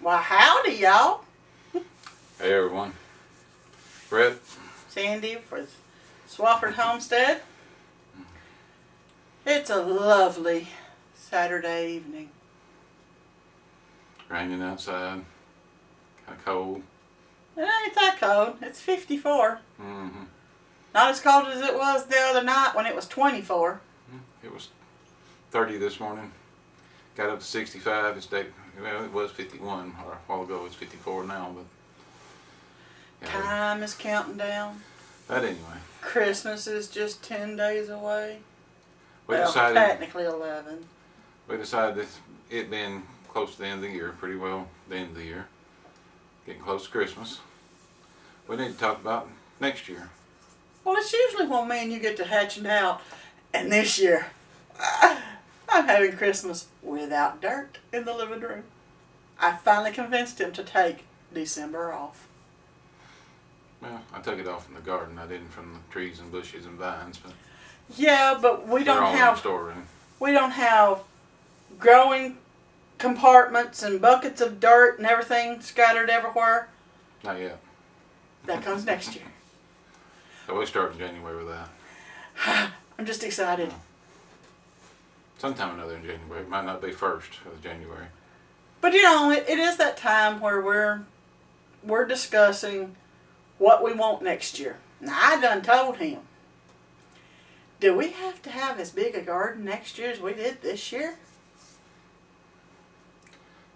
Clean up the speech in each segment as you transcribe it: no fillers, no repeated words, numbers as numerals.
Well, howdy, y'all. Hey everyone. Brett. Sandy with Swafford Homestead. It's a lovely Saturday evening. Raining outside. Kind of cold. It ain't that cold. It's 54. Mm-hmm. Not as cold as it was the other night when it was 24. It was 30 this morning. Got up to 65. Well, it was 51 or a while ago. It's 54 now, but yeah, Time is counting down. but anyway, Christmas is just 10 days away. we Well, decided technically 11. that it being close to the end of the year, pretty well the end of the year, getting close to Christmas, we need to talk about next year. Well, it's usually when me and you get to hatching out. And this year, I'm having Christmas without dirt in the living room. I finally convinced him to take December off. Well, I took it off from the garden. I didn't from the trees and bushes and vines, but Yeah, but we they're don't all in the have storeroom. we don't have growing compartments and buckets of dirt and everything scattered everywhere. Not yet. That comes next year. So we start in January with that. I'm just excited. Sometime or another in January. It might not be first of January. But you know, it is that time where we're discussing what we want next year. Now I done told him, do we have to have as big a garden next year as we did this year?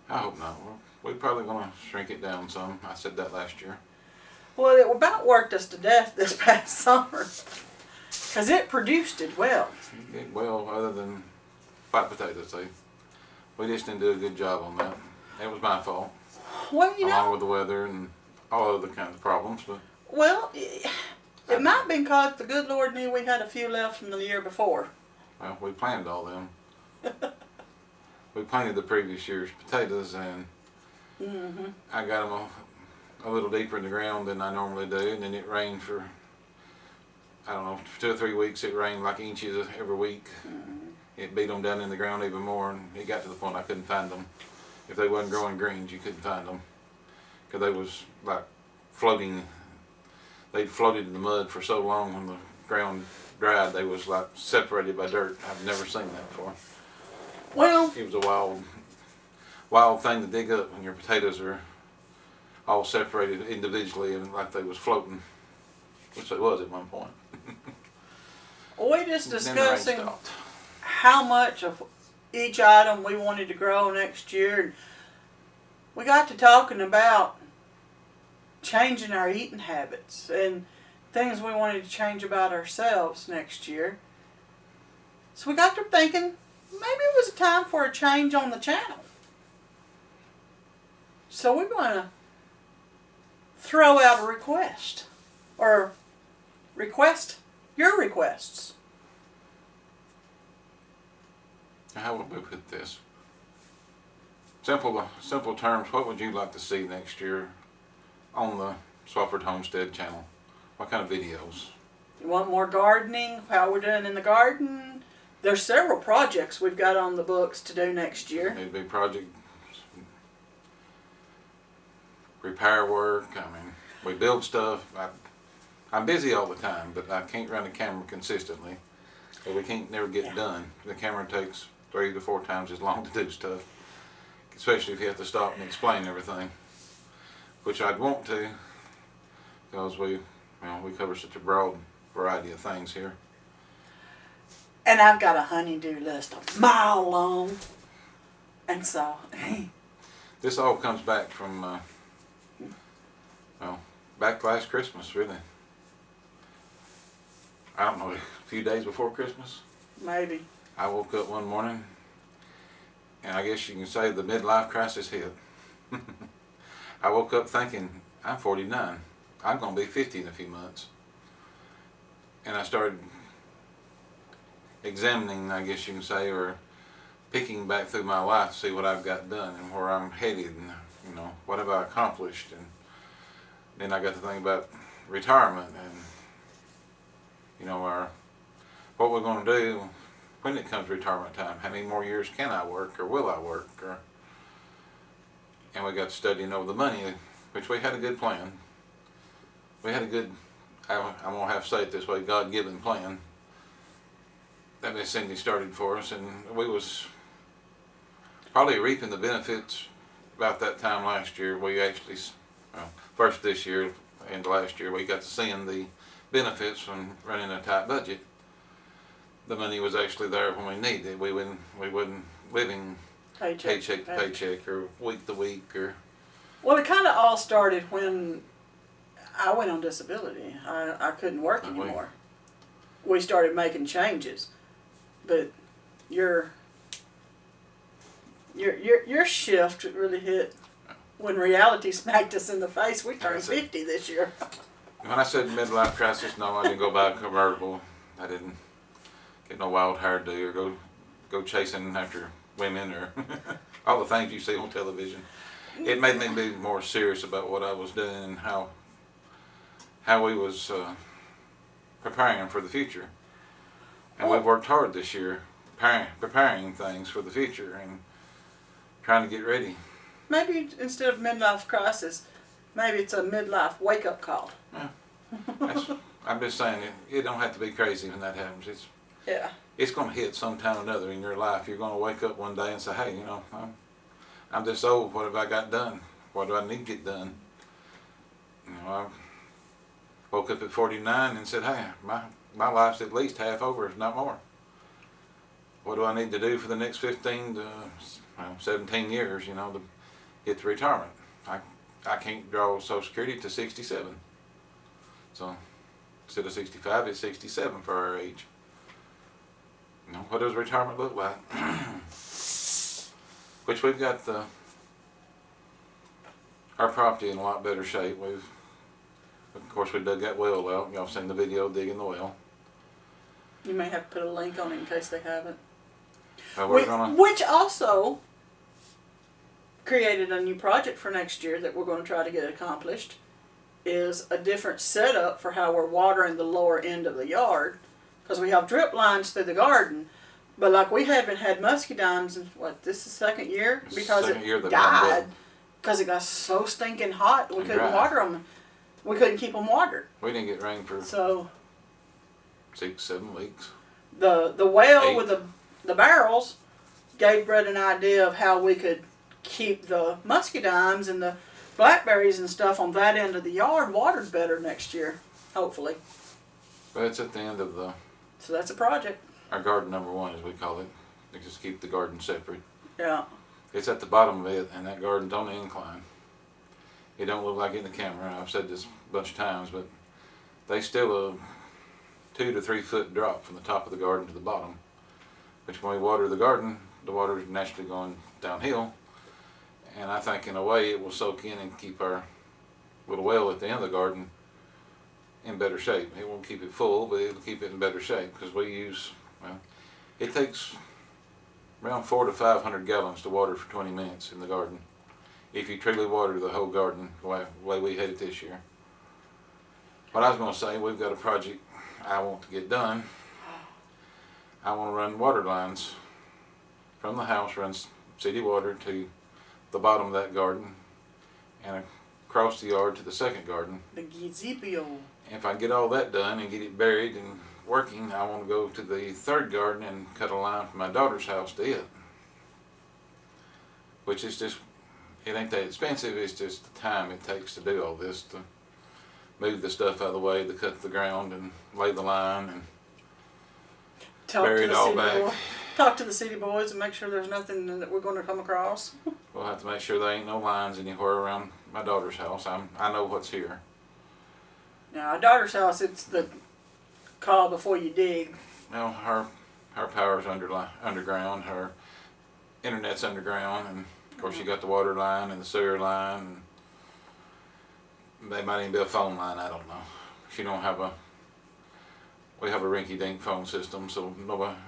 I hope not. We're probably going to shrink it down some. I said that last year. Well, it about worked us to death this past summer. Because it produced it well. Well, other than white potatoes, we just didn't do a good job on that. It was my fault. Well, you along know. with the weather and all other kinds of problems. But Well, it might have been because the good Lord knew we had a few left from the year before. well, we planted all them. We planted the previous year's potatoes, and I got them a little deeper in the ground than I normally do, and then it rained for, I don't know, 2 or 3 weeks. It rained like inches every week. It beat them down in the ground even more, and it got to the point I couldn't find them. If they wasn't growing greens, you couldn't find them, because they was like floating. They'd floated in the mud for so long. When the ground dried, they was like separated by dirt. I've never seen that before. Well, It was a wild thing to dig up when your potatoes are all separated individually and like they was floating, which they was at one point. we're just Then the rain discussing stopped. how much of each item we wanted to grow next year. And we got to talking about changing our eating habits and things we wanted to change about ourselves next year. So we got to thinking maybe it was a time for a change on the channel. So we're going to throw out a request, or request your requests. How would we put this? Simple terms. What would you like to see next year on the Swafford Homestead channel? What kind of videos? You want more gardening? How we're doing in the garden? There's several projects we've got on the books to do next year. It'd be project repair work. I mean, we build stuff. I'm busy all the time, but I can't run the camera consistently. So we can't never get done. The camera takes 3 to 4 times as long to do stuff, especially if you have to stop and explain everything, which I'd want to, because we cover such a broad variety of things here. And I've got a honey-do list a mile long. And so, This all comes back from, back last Christmas, really. I don't know, a few days before Christmas. maybe. I woke up one morning, and I guess you can say the midlife crisis hit. I woke up thinking, I'm 49. I'm going to be 50 in a few months. And I started examining, I guess you can say, or picking back through my life to see what I've got done and where I'm headed, and what have I accomplished. And then I got to think about retirement and what we're going to do when it comes to retirement time. How many more years can I work, or will I work? Or and we got studying over the money, which we had a good plan. We had a good, I'm going to have to say it this way, God-given plan that Miss Cindy started for us, and we was probably reaping the benefits about that time last year. We actually, first this year and last year, we got to seeing the benefits from running a tight budget. The money was actually there when we needed it. We wasn't living paycheck to paycheck or week to week or. Well, it kind of all started when I went on disability. I couldn't work anymore. We started making changes, but your shift really hit when reality smacked us in the face. We turned 50 this year. When I said midlife crisis, no, I didn't go buy a convertible. I didn't get no wild hairdo or go chasing after women or all the things you see on television. It made me be more serious about what I was doing and how we was preparing for the future. And we've worked hard this year preparing things for the future and trying to get ready. Maybe instead of midlife crisis, maybe it's a midlife wake-up call. Yeah. I'm just saying it don't have to be crazy when that happens. It's going to hit sometime or another in your life. You're going to wake up one day and say, hey, I'm this old. What have I got done? What do I need to get done? I woke up at 49 and said, hey, my life's at least half over, if not more. What do I need to do for the next 15 to 17 years, to get to retirement? I can't draw Social Security to 67. So instead of 65, it's 67 for our age. What does retirement look like? Which we've got our property in a lot better shape. Of course, we dug that well out. Y'all seen the video digging the well. You may have to put a link on it in case they haven't. Which also created a new project for next year that we're going to try to get accomplished, is a different setup for how we're watering the lower end of the yard, because we have drip lines through the garden, but like we haven't had muscadines in this is the second year because it died because it got so stinking hot we couldn't water them. We couldn't keep them watered. We didn't get rain for 6-7 weeks. The well with the barrels gave Brett an idea of how we could keep the muscadines and the blackberries and stuff on that end of the yard watered better next year, hopefully. But it's at the end of So that's a project. Our garden number 1, as we call it. We just keep the garden separate. Yeah. It's at the bottom of it, and that garden's on the incline. It don't look like it in the camera. I've said this a bunch of times, but they still a 2 to 3 foot drop from the top of the garden to the bottom. Which when we water the garden, the water is naturally going downhill. And I think in a way it will soak in and keep our little well at the end of the garden in better shape. It won't keep it full, but it'll keep it in better shape because we use, it takes around 400 to 500 gallons to water for 20 minutes in the garden. If you truly water the whole garden the way we had it this year. What I was going to say, we've got a project I want to get done. I want to run water lines from the house, runs city water to the bottom of that garden and across the yard to the second garden. The gazebo. If I get all that done and get it buried and working, I want to go to the third garden and cut a line from my daughter's house to it. Which is just, it ain't that expensive, it's just the time it takes to do all this, to move the stuff out of the way, to cut the ground and lay the line and bury it all back. Talk to the city boys and make sure there's nothing that we're going to come across. We'll have to make sure there ain't no lines anywhere around my daughter's house. I know what's here. Now, our daughter's house, it's the call before you dig. Well, her power's underground, her internet's underground, and of course you got the water line and the sewer line, and they might even be a phone line, I don't know. She don't have we have a rinky-dink phone system, so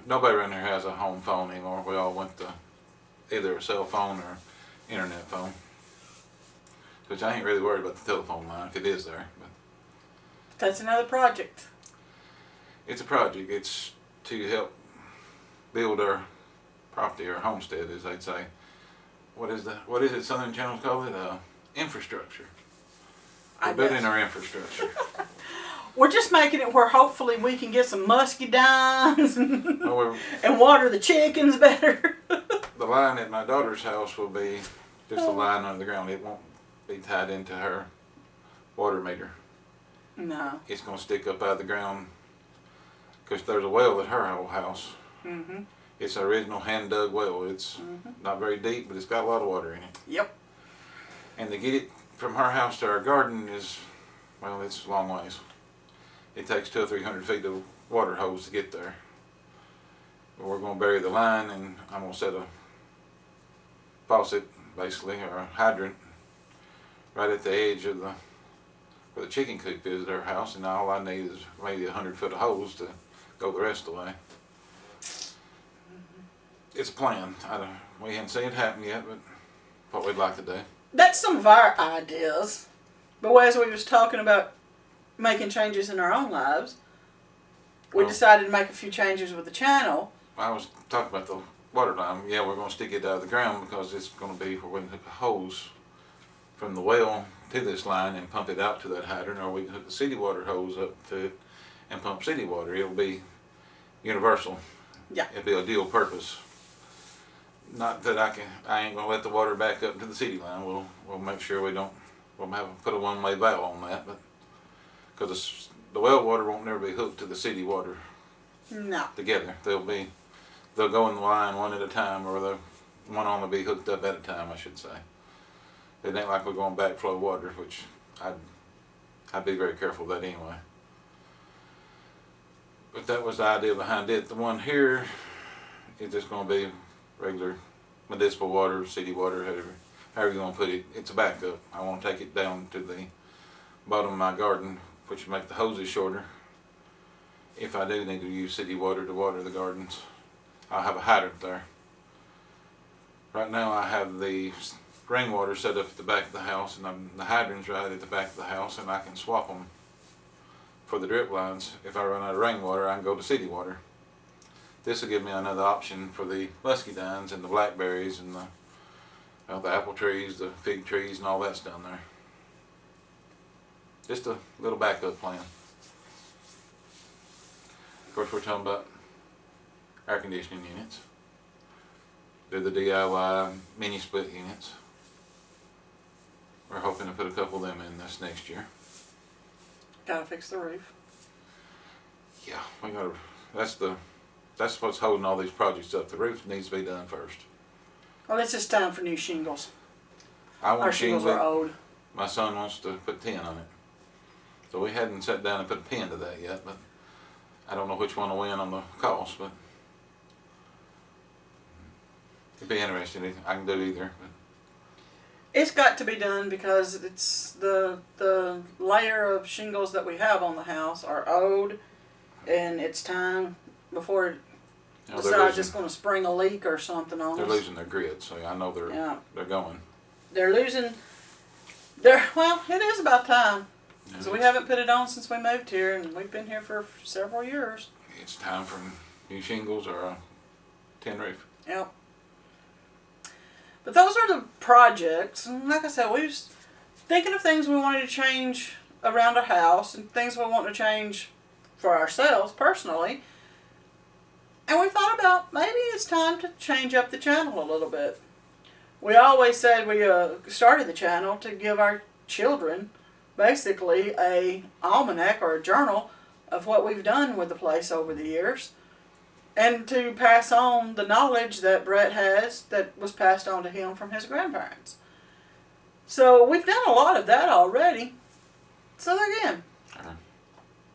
nobody around here has a home phone anymore. We all went to either a cell phone or internet phone. Which I ain't really worried about the telephone line if it is there. But that's another project. It's a project. It's to help build our property, our homestead, as they'd say. what is it Southern Channels call it? Infrastructure. I We're building guess. our infrastructure. We're just making it where hopefully we can get some muscadines Well, and water the chickens better. the line at my daughter's house will be just a line under the ground. It won't be tied into her water meter. No. It's going to stick up out of the ground because there's a well at her old house. Mm-hmm. It's an original hand dug well. It's not very deep, but it's got a lot of water in it. Yep. And to get it from her house to our garden is, well, it's a long ways. It takes 200 or 300 feet of water hose to get there. But we're going to bury the line, and I'm going to set a faucet, basically, or a hydrant, right at the edge of where the chicken coop is at our house, and all I need is maybe 100 foot of hose to go the rest of the way. It's a plan. We haven't seen it happen yet, but what we'd like to do. That's some of our ideas. But as we was talking about making changes in our own lives, we decided to make a few changes with the channel. I was talking about the water line. Yeah, we're going to stick it out of the ground because it's going to be where we can hook a hose from the well to this line and pump it out to that hydrant, or we can hook the city water hose up to it and pump city water. It'll be universal. Yeah. It'll be a dual purpose. Not that I ain't going to let the water back up to the city line. We'll make sure we'll put a one-way valve on that, but because the well water won't never be hooked to the city water No. together. They'll go in the line one at a time, or one only be hooked up at a time, I should say. It ain't like we're going backflow water, which I'd be very careful of that anyway. But that was the idea behind it. The one here is just going to be regular municipal water, city water, however you want to put it. It's a backup. I want to take it down to the bottom of my garden, which will make the hoses shorter. If I do need to use city water to water the gardens, I'll have a hydrant there. Right now I have the rainwater set up at the back of the house, and the hydrant's right at the back of the house, and I can swap them for the drip lines. If I run out of rainwater, I can go to city water. This will give me another option for the muscadines and the blackberries and the apple trees, the fig trees, and all that's down there. Just a little backup plan. Of course, we're talking about air conditioning units. They're the DIY mini split units. We're hoping to put a couple of them in this next year. Gotta fix the roof. Yeah, that's what's holding all these projects up. The roof needs to be done first. Well, it's just time for new shingles. I want Our shingles are old. My son wants to put 10 on it. So we hadn't sat down and put a pen to that yet, but I don't know which one will win on the cost, but it'd be interesting. I can do either. But It's got to be done because it's the layer of shingles that we have on the house are old, and it's time before it decides it's going to spring a leak or something on us. They're losing their grit, so I know they're going. They're losing. Well, it is about time. Yeah, So we haven't put it on since we moved here, and we've been here for several years. It's time for new shingles or a tin roof. Yep. But those are the projects, and like I said, we was thinking of things we wanted to change around our house and things we want to change for ourselves personally. And we thought about maybe it's time to change up the channel a little bit. We always said we started the channel to give our children basically a almanac or a journal of what we've done with the place over the years, and to pass on the knowledge that Brett has that was passed on to him from his grandparents. So we've done a lot of that already. So again,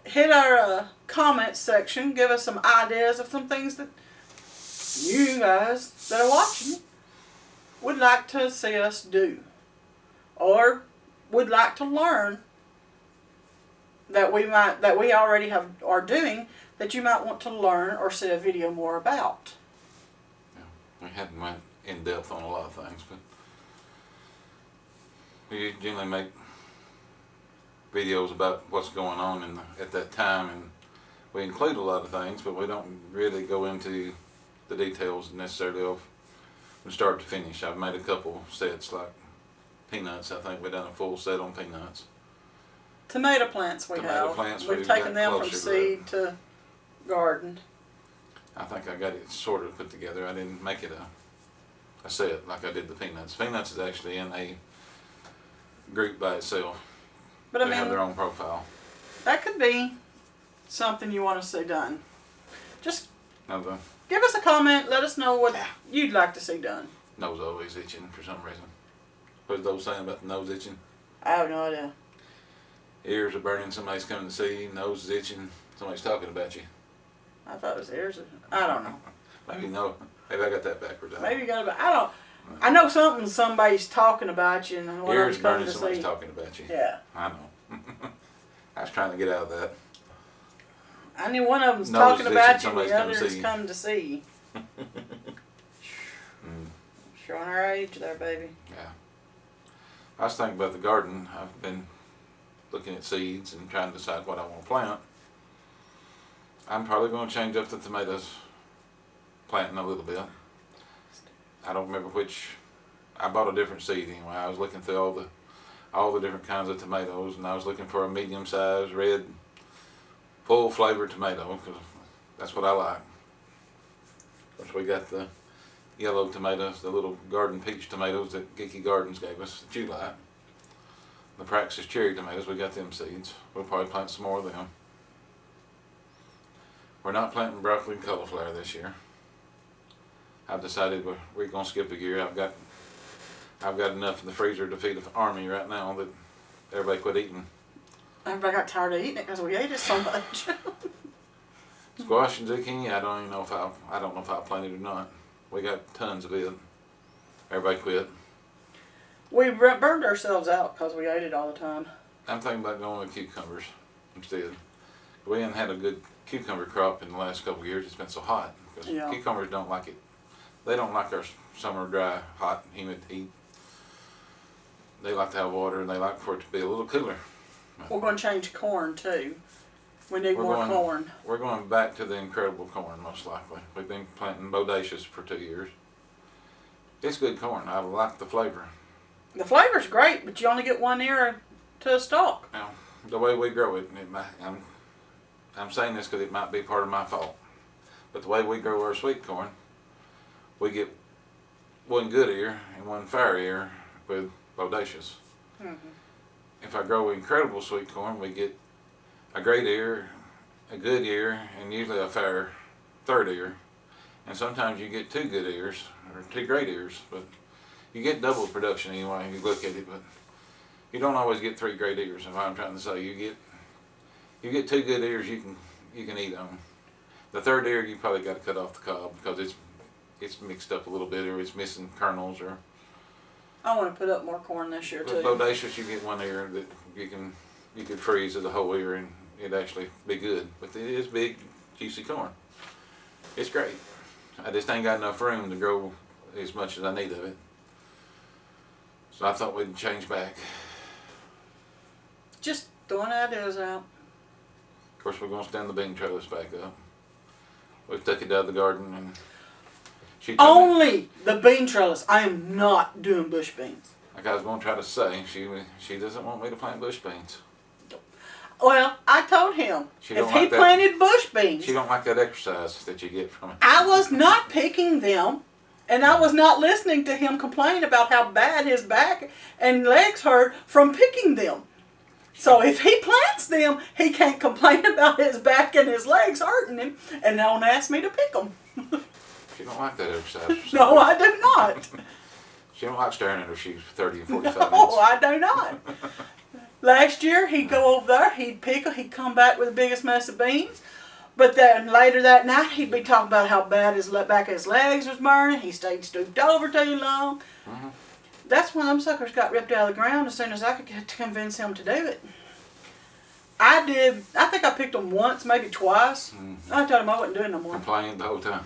hit our comments section, give us some ideas of some things that you guys that are watching would like to see us do, or would like to learn that we already are doing, that you might want to learn or see a video more about. Yeah, we hadn't went in depth on a lot of things, but we generally make videos about what's going on at that time, and we include a lot of things, but we don't really go into the details necessarily of from start to finish. I've made a couple sets like peanuts. I think we've done a full set on peanuts. Tomato plants Tomato plants, We've we've taken got them from closer to seed to garden. I think I got it sort of put together. I didn't make it a set like I did the peanuts. Peanuts is actually in a group by itself. But I They have their mean, own profile. that could be something you want to see done. Just Now the give us a comment. Let us know what you'd like to see done. nose always itching for some reason. What's those saying about the nose itching? I have no idea. Ears are burning, somebody's coming to see you, nose is itching, somebody's talking about you. I thought it was ears. I don't know. Maybe no. Maybe I got that backwards. Maybe you got to. I don't. I know somebody's talking about you, and one of Ears them's coming burning, to somebody's see. talking about you. Yeah. I know. I was trying to get out of that. I knew one of them's Nose talking is about itching, you, and the somebody's come to other is see you. come to see you. Showing our age there, baby. Yeah. I was thinking about the garden. I've been looking at seeds and trying to decide what I want to plant. I'm probably going to change up the tomatoes, planting a little bit. I don't remember which. I bought a different seed anyway. I was looking through all the different kinds of tomatoes, and I was looking for a medium-sized red, full flavored tomato because that's what I like. Of course, we got the yellow tomatoes, the little garden peach tomatoes that Geeky Gardens gave us that you like. The Praxis cherry tomatoes, we got them seeds. We'll probably plant some more of them. We're not planting broccoli and cauliflower this year. I've decided we're going to skip a year. I've got enough in the freezer to feed the army right now that everybody quit eating. Everybody got tired of eating it because we ate it so much. Squash and zucchini, I don't know if I'll plant it or not. We got tons of it. Everybody quit. We burned ourselves out because we ate it all the time. I'm thinking about going with cucumbers instead. We haven't had a good cucumber crop in the last couple of years. It's been so hot. Because Yeah. cucumbers don't like it. They don't like our summer dry, hot, humid heat. They like to have water and they like for it to be a little cooler. We're going to change corn too. We need We're more going- corn. We're going back to the incredible corn most likely. We've been planting bodacious for 2 years. It's good corn. I like the flavor. The flavor's great, but you only get one ear to a stalk. Now, the way we grow it, I'm saying this because it might be part of my fault. But the way we grow our sweet corn, we get one good ear and one fair ear with bodacious. Mm-hmm. If I grow incredible sweet corn, we get a great ear, a good ear, and usually a fair third ear. And sometimes you get 2 good ears or 2 great ears, but you get double production anyway if you look at it. But you don't always get 3 great ears. Is what I'm trying to say. You get 2 good ears you can eat on. The third ear you probably got to cut off the cob because it's mixed up a little bit or it's missing kernels or. I want to put up more corn this year With too. bodacious, you get one ear that you could freeze as a whole ear and it'd actually be good. But it is big, juicy corn. It's great. I just ain't got enough room to grow as much as I need of it. So I thought we'd change back. Just throwing ideas out. Of course, we're going to stand the bean trellis back up. We've took it out of the garden and she told me, Only the bean trellis. I am not doing bush beans. like I was going to try to say, she doesn't want me to plant bush beans. Well, I told him She if don't he like that. planted bush beans, She don't like that exercise that you get from it. I was not picking them, and I was not listening to him complain about how bad his back and legs hurt from picking them. So if he plants them, he can't complain about his back and his legs hurting him, and don't ask me to pick them. She don't like that exercise. for some No, reason. I do not. She don't like staring at her shoes for 30 and 45 No, minutes. I do not. Last year, he'd go over there, he'd pick, he'd come back with the biggest mess of beans. But then later that night, he'd be talking about how bad his back of his legs was burning. He stayed stooped over too long. Mhm. That's when them suckers got ripped out of the ground as soon as I could get to convince him to do it. I think I picked them once, maybe twice. Mhm. I told him I wasn't doing no more. Complained the whole time.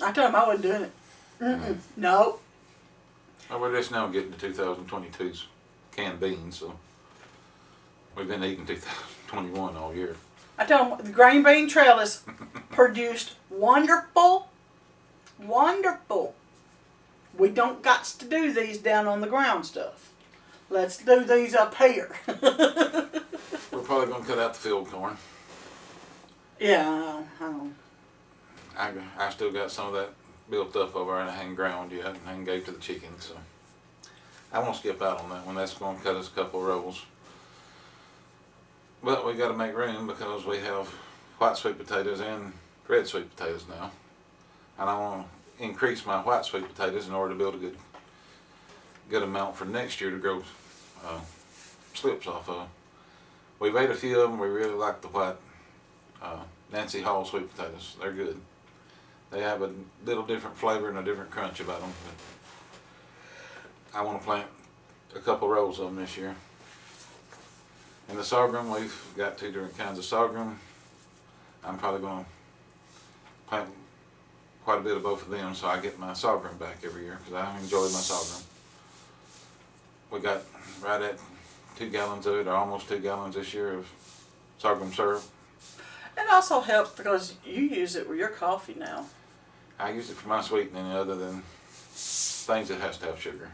I told him I wasn't doing it. Mm-mm. No. Well, we're just now getting to 2022's canned beans, so we've been eating 2021 all year. I told him the green bean trellis produced wonderful Wonderful. We don't got to do these down on the ground stuff. Let's do these up here. We're probably going to cut out the field corn. Yeah, I know. I still got some of that built up over and I hadn't ground yet and I hadn't gave to the chickens, so I won't skip out on that one. That's going to cut us a couple of rolls. But we got to make room because we have white sweet potatoes and red sweet potatoes now. And I want to increase my white sweet potatoes in order to build a good amount for next year to grow slips off of. We've ate a few of them. We really like the white Nancy Hall sweet potatoes. They're good. They have a little different flavor and a different crunch about them. But I want to plant a couple rows of them this year. And the sorghum, we've got 2 different kinds of sorghum. I'm probably going to plant quite a bit of both of them so I get my sorghum back every year because I enjoy my sorghum. We got right at 2 gallons of it, or almost 2 gallons this year of sorghum syrup. It also helps because you use it with your coffee now. I use it for my sweetening other than things that has to have sugar.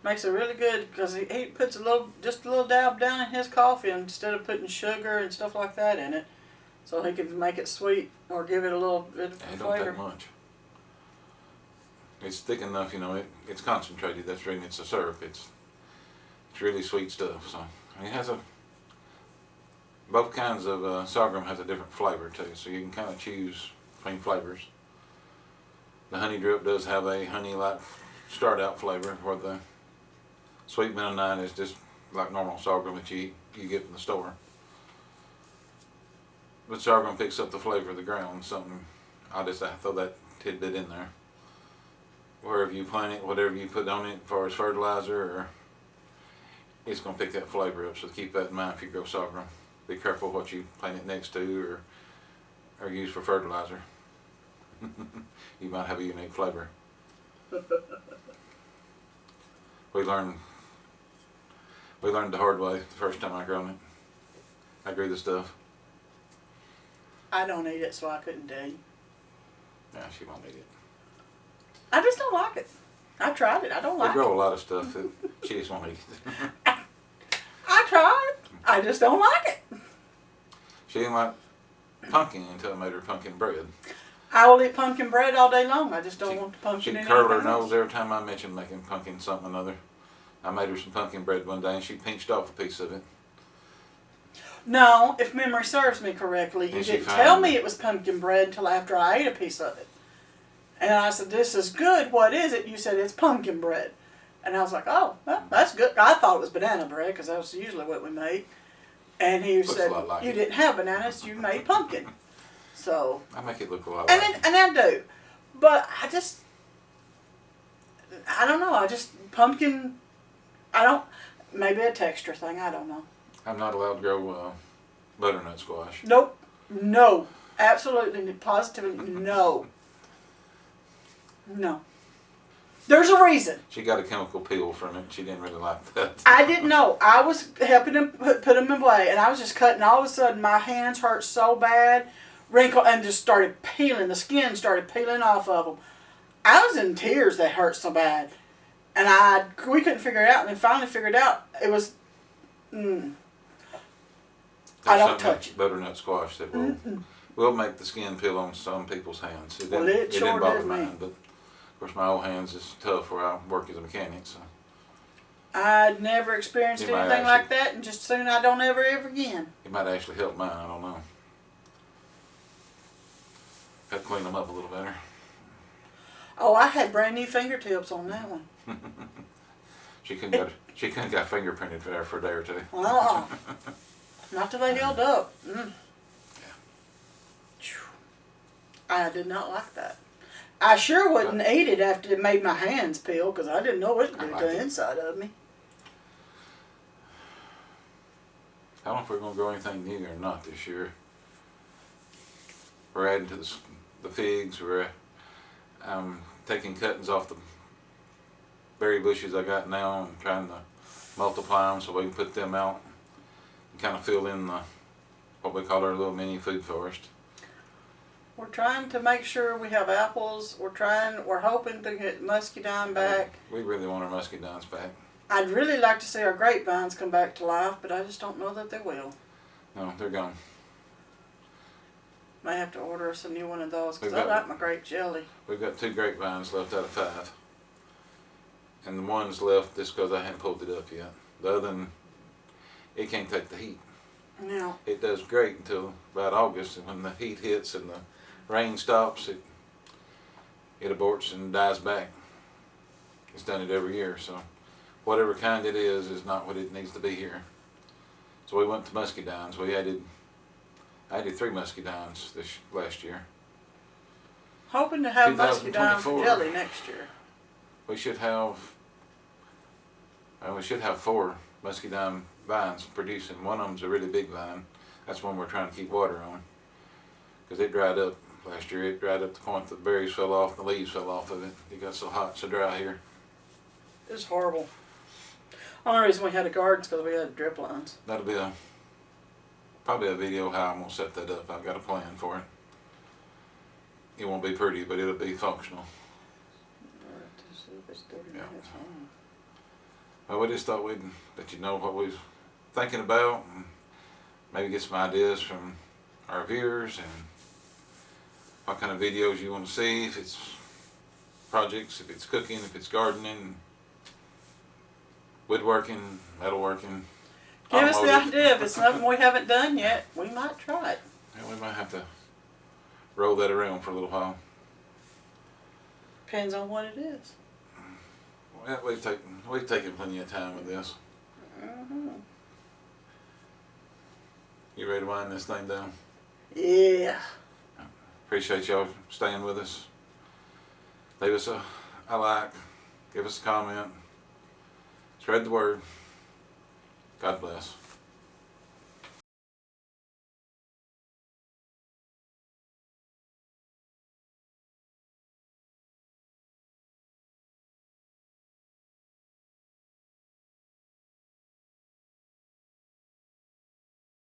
Makes it really good because he puts just a little dab down in his coffee instead of putting sugar and stuff like that in it, so he can make it sweet or give it a little bit of flavor. It don't take much. It's thick enough, it's concentrated. That's really it's a syrup. It's really sweet stuff. So it has both kinds of sorghum has a different flavor too. So you can kind of choose between flavors. The honey drip does have a honey-like start-out flavor, where the Sweet Mennonite is just like normal sorghum that you get from the store. But sorghum picks up the flavor of the ground. Something I throw that tidbit in there. Wherever you plant it, whatever you put on it as far as fertilizer, it's going to pick that flavor up. So keep that in mind if you grow sorghum. Be careful what you plant it next to or use for fertilizer. You might have a unique flavor. We learned the hard way the first time I grown it. I grew the stuff. I don't eat it, so I couldn't tell you. Yeah, she won't eat it. I just don't like it. I tried it. I don't like it. We grow a lot of stuff that she just won't eat it. I tried. I just don't like it. She didn't like pumpkin until I made her pumpkin bread. I will eat pumpkin bread all day long. I just don't want the pumpkin in She'd curl her anything else. nose every time I mentioned making pumpkin something or another. I made her some pumpkin bread one day and she pinched off a piece of it. No, if memory serves me correctly, you didn't tell me it was pumpkin bread until after I ate a piece of it. And I said, "This is good. What is it?" You said, "It's pumpkin bread." And I was like, "Oh, well, that's good." I thought it was banana bread because that was usually what we made. And he said, "You didn't have bananas. You made pumpkin." So I make it look a lot like it. And I do. But I don't know. Pumpkin, maybe a texture thing. I don't know. I'm not allowed to grow butternut squash. Nope. No. Absolutely. Positively no. No. There's a reason. She got a chemical peel from it. She didn't really like that. I didn't know. I was helping him put them away, and I was just cutting. All of a sudden, my hands hurt so bad, wrinkle, and just started peeling. The skin started peeling off of them. I was in tears. They hurt so bad, and we couldn't figure it out. And then finally figured out it was. I don't touch it. Butternut squash that will make the skin peel on some people's hands. It sure didn't bother did me. mine, but of course my old hands is tough where I work as a mechanic. So I'd never experienced anything like that, and just soon I don't ever again. It might actually help mine. I don't know. Got to clean them up a little better. Oh, I had brand new fingertips on that one. She couldn't get fingerprinted there for a day or two. Not till they healed up. Yeah. I did not like that. I sure wouldn't eat it after it made my hands peel because I didn't know what it did to the inside of me. I don't know if we're going to grow anything new or not this year. We're adding to the figs. We're taking cuttings off the berry bushes I got now and trying to multiply them so we can put them out and kind of fill in what we call our little mini food forest. We're trying to make sure we have apples. We're hoping to get muscadine back. We really want our muscadines back. I'd really like to see our grapevines come back to life, but I just don't know that they will. No, they're gone. May have to order us a new one of those because We've I got- like my grape jelly. We've got 2 grapevines left out of 5. And the one's left just because I hadn't pulled it up yet. The other one, it can't take the heat. Now, It does great until about August, and when the heat hits and the rain stops, it aborts and dies back. It's done it every year, so whatever kind it is not what it needs to be here. So we went to muscadines. I added 3 muscadines this last year. hoping to have muscadine 2024. jelly next year. We should have 4 muscadine vines producing. One of them's a really big vine. That's one we're trying to keep water on, because it dried up last year. It dried up to the point that the berries fell off and the leaves fell off of it. It got so hot, so dry here. It was horrible. Only reason we had a garden is because we had drip lines. That'll be probably a video how I'm gonna set that up. I've got a plan for it. It won't be pretty, but it'll be functional. Yeah. Well, we just thought we'd let you know what we was thinking about, and maybe get some ideas from our viewers and what kind of videos you want to see. If it's projects, if it's cooking, if it's gardening, woodworking, metalworking. Give us the automotive. idea. If it's something we haven't done yet, we might try it. Yeah, we might have to roll that around for a little while. Depends on what it is. Well, we've taken plenty of time with this. You ready to wind this thing down? Yeah. Appreciate y'all staying with us. Leave us a like, give us a comment, spread the word. God bless.